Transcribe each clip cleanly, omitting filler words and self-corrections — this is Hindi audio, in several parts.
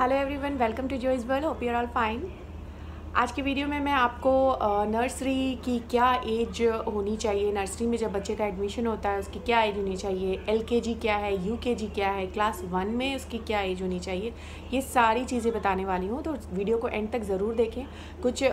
Hello everyone, welcome to Joy's world. Hope you are all fine. आज की वीडियो में मैं आपको नर्सरी की क्या एज होनी चाहिए, नर्सरी में जब बच्चे का एडमिशन होता है उसकी क्या एज होनी चाहिए, एलकेजी क्या है, यूकेजी क्या है, क्लास 1 में उसकी क्या एज होनी चाहिए, ये सारी चीज़ें बताने वाली हूँ। तो वीडियो को एंड तक ज़रूर देखें। कुछ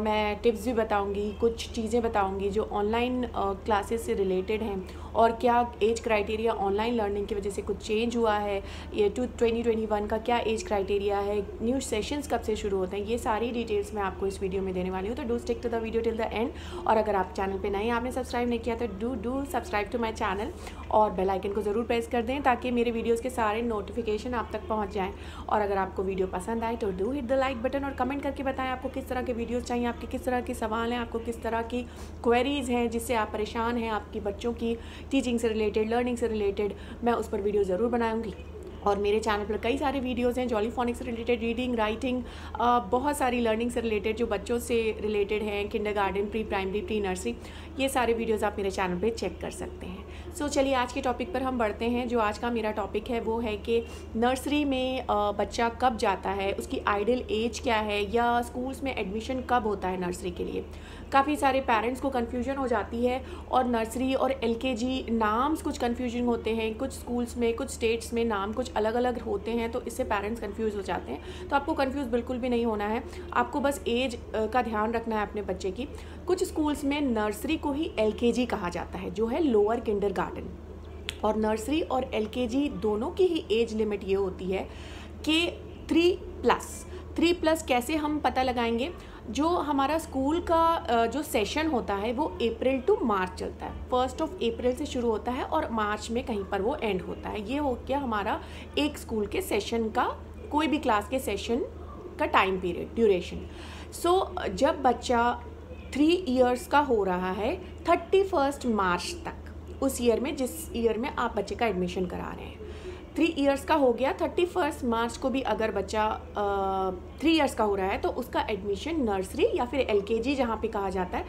मैं टिप्स भी बताऊँगी, कुछ चीज़ें बताऊँगी जो ऑनलाइन क्लासेस से रिलेटेड हैं और क्या एज क्राइटेरिया ऑनलाइन लर्निंग की वजह से कुछ चेंज हुआ है, ये 2021 का क्या एज क्राइटेरिया है, न्यू सेशंस कब से शुरू होते हैं, ये सारी डिटेल्स मैं आपको इस वीडियो में देने वाली हूँ। तो do stick to the video till the end. और अगर आप चैनल पे नए, आपने सब्सक्राइब नहीं किया तो do subscribe to my channel और बेल आइकन को ज़रूर प्रेस कर दें ताकि मेरे वीडियोज़ के सारे नोटिफिकेशन आप तक पहुँच जाएँ। और अगर आपको वीडियो पसंद आए तो do hit the like button और कमेंट करके बताएं आपको किस तरह के वीडियोज़ चाहिए, आपके किस तरह के सवाल हैं, आपको किस तरह की क्वेरीज़ हैं जिससे आप परेशान हैं, आपकी बच्चों की टीचिंग से रिलेटेड, लर्निंग से रिलेटेड, मैं उस पर वीडियो ज़रूर बनाऊंगी। और मेरे चैनल पर कई सारे वीडियोज़ हैं जॉली फोनिक्स से रिलेटेड, रीडिंग, राइटिंग, बहुत सारी लर्निंग से रिलेटेड जो बच्चों से रिलेटेड हैं, kindergarten, pre primary, pre nursery, ये सारे वीडियोज़ आप मेरे चैनल पे चेक कर सकते हैं। सो चलिए आज के टॉपिक पर हम बढ़ते हैं। जो आज का मेरा टॉपिक है वो है कि नर्सरी में बच्चा कब जाता है, उसकी आइडियल एज क्या है, या स्कूल्स में एडमिशन कब होता है नर्सरी के लिए। काफ़ी सारे पेरेंट्स को कन्फ्यूजन हो जाती है और नर्सरी और एलकेजी नाम्स कुछ कन्फ्यूजन होते हैं, कुछ स्कूल्स में, कुछ स्टेट्स में नाम कुछ अलग अलग होते हैं, तो इससे पेरेंट्स कंफ्यूज हो जाते हैं। तो आपको कंफ्यूज बिल्कुल भी नहीं होना है, आपको बस एज का ध्यान रखना है अपने बच्चे की। कुछ स्कूल्स में नर्सरी को ही एलकेजी कहा जाता है जो है लोअर किंडरगार्टन, और नर्सरी और एलकेजी दोनों की ही एज लिमिट ये होती है कि 3+ कैसे हम पता लगाएंगे। जो हमारा स्कूल का जो सेशन होता है वो अप्रैल टू मार्च चलता है, 1 अप्रैल से शुरू होता है और मार्च में कहीं पर वो एंड होता है। ये हो गया हमारा एक स्कूल के सेशन का, कोई भी क्लास के सेशन का टाइम पीरियड, ड्यूरेशन। सो जब बच्चा 3 इयर्स का हो रहा है 31 मार्च तक, उस ईयर में जिस ईयर में आप बच्चे का एडमिशन करा रहे हैं, 3 इयर्स का हो गया, 31 मार्च को भी अगर बच्चा 3 इयर्स का हो रहा है तो उसका एडमिशन नर्सरी या फिर एलकेजी जहाँ पे कहा जाता है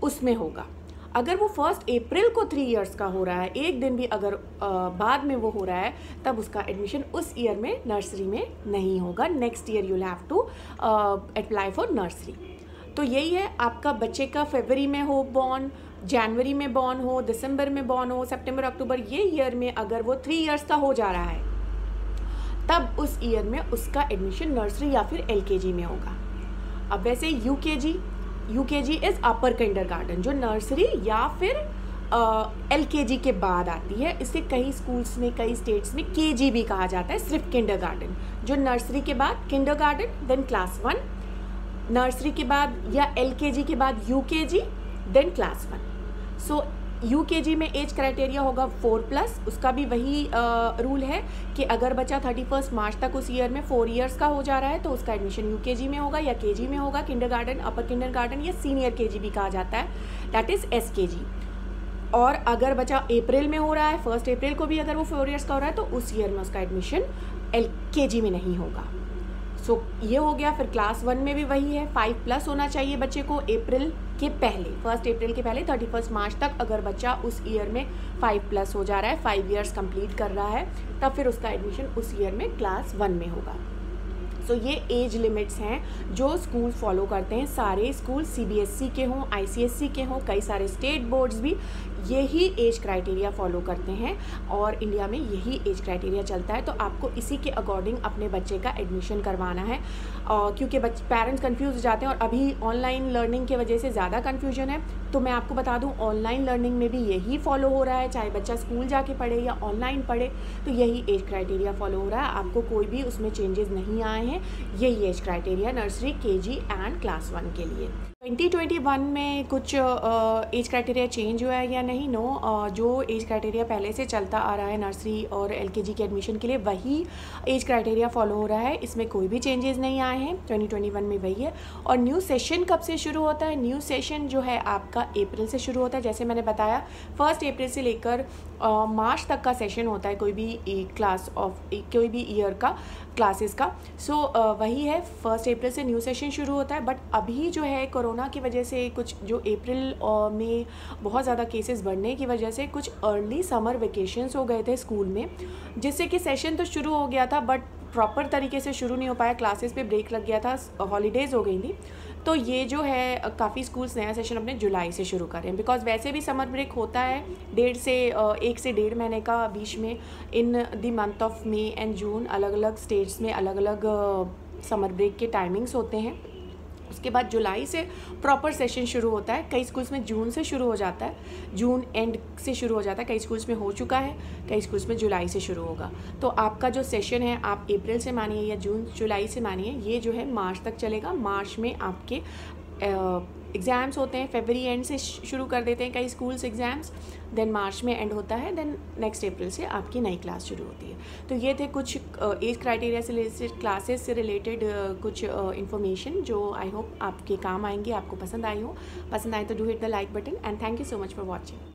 उसमें होगा। अगर वो 1 अप्रैल को 3 इयर्स का हो रहा है, एक दिन भी अगर बाद में वो हो रहा है, तब उसका एडमिशन उस ईयर में नर्सरी में नहीं होगा। Next year you will have to apply for nursery. तो यही है, आपका बच्चे का फरवरी में हो बॉर्न, जनवरी में बॉर्न हो, दिसंबर में बॉर्न हो, सितंबर, अक्टूबर, ये ईयर में अगर वो 3 इयर्स का हो जा रहा है तब उस ईयर में उसका एडमिशन नर्सरी या फिर एलकेजी में होगा। अब वैसे यूकेजी इज़ अपर किंडरगार्टन, जो नर्सरी या फिर एलकेजी के बाद आती है। इसे कई स्कूल्स में, कई स्टेट्स में केजी भी कहा जाता है, सिर्फ किंडरगार्टन, जो नर्सरी के बाद किंडरगार्टन, देन क्लास 1, नर्सरी के बाद या एलकेजी के बाद यूकेजी, देन क्लास 1। सो यूकेजी में एज क्राइटेरिया होगा 4+। उसका भी वही रूल है कि अगर बच्चा 31 मार्च तक उस ईयर में 4 इयर्स का हो जा रहा है तो उसका एडमिशन यूकेजी में होगा या केजी में होगा, किंडरगार्टन, अपर किंडरगार्टन या सीनियर केजी भी कहा जाता है, दैट इज़ एसकेजी। और अगर बच्चा अप्रैल में हो रहा है, 1 अप्रैल को भी अगर वो 4 इयर्स का हो रहा है तो उस ईयर में उसका एडमिशन एलकेजी में नहीं होगा। सो ये हो गया। फिर क्लास 1 में भी वही है, 5+ होना चाहिए बच्चे को अप्रैल के पहले, 1 अप्रैल के पहले 31 मार्च तक अगर बच्चा उस ईयर में 5+ हो जा रहा है, 5 इयर्स कंप्लीट कर रहा है, तब फिर उसका एडमिशन उस ईयर में क्लास 1 में होगा। सो ये एज लिमिट्स हैं जो स्कूल फॉलो करते हैं। सारे स्कूल सीबीएसई के हों, आईसीएसई के हों, कई सारे स्टेट बोर्ड्स भी यही एज क्राइटेरिया फॉलो करते हैं और इंडिया में यही एज क्राइटेरिया चलता है। तो आपको इसी के अकॉर्डिंग अपने बच्चे का एडमिशन करवाना है, क्योंकि पेरेंट्स कंफ्यूज हो जाते हैं और अभी ऑनलाइन लर्निंग की वजह से ज़्यादा कन्फ्यूजन है। तो मैं आपको बता दूं, ऑनलाइन लर्निंग में भी यही फॉलो हो रहा है, चाहे बच्चा स्कूल जाके पढ़े या ऑनलाइन पढ़े, तो यही एज क्राइटेरिया फॉलो हो रहा है। आपको कोई भी उसमें चेंजेस नहीं आए हैं, यही age criteria nursery, KG and class 1 के लिए। 2021 में कुछ एज क्राइटेरिया चेंज हुआ है या नहीं? नो, जो एज क्राइटेरिया पहले से चलता आ रहा है नर्सरी और एलकेजी के एडमिशन के लिए, वही एज क्राइटेरिया फॉलो हो रहा है, इसमें कोई भी चेंजेस नहीं आए हैं। 2021 में वही है। और न्यू सेशन कब से शुरू होता है? न्यू सेशन जो है आपका अप्रैल से शुरू होता है। जैसे मैंने बताया, 1 अप्रैल से लेकर मार्च तक का सेशन होता है कोई भी क्लास ऑफ कोई भी ईयर का क्लासेस का। सो वही है, 1 अप्रैल से न्यू सेशन शुरू होता है। बट अभी जो है कोरोना की वजह से कुछ जो अप्रैल में बहुत ज़्यादा केसेस बढ़ने की वजह से कुछ अर्ली समर वेकेशंस हो गए थे स्कूल में, जिससे कि सेशन तो शुरू हो गया था बट प्रॉपर तरीके से शुरू नहीं हो पाया, क्लासेस पे ब्रेक लग गया था, हॉलीडेज़ हो गई थी। तो ये जो है काफ़ी स्कूल्स नया सेशन अपने जुलाई से शुरू कर रहे हैं, बिकॉज वैसे भी समर ब्रेक होता है 1 से 1.5 महीने का बीच में। In the month of May and June अलग अलग स्टेट्स में अलग अलग समर ब्रेक के टाइमिंग्स होते हैं। उसके बाद जुलाई से प्रॉपर सेशन शुरू होता है। कई स्कूल्स में जून से शुरू हो जाता है, जून एंड से शुरू हो जाता है, कई स्कूल्स में हो चुका है, कई स्कूल्स में जुलाई से शुरू होगा। तो आपका जो सेशन है आप अप्रैल से मानिए या जून जुलाई से मानिए, ये जो है मार्च तक चलेगा। मार्च में आपके एग्ज़ाम्स होते हैं, फरवरी एंड से शुरू कर देते हैं कई स्कूल्स एग्ज़ाम्स, देन मार्च में एंड होता है, देन नेक्स्ट अप्रैल से आपकी नई क्लास शुरू होती है। तो ये थे कुछ एज क्राइटेरिया से रिलेटेड, क्लासेस से रिलेटेड कुछ इन्फॉर्मेशन जो आई होप आपके काम आएंगी, आपको पसंद आई हो। पसंद आए तो do hit the like button and thank you so much for watching.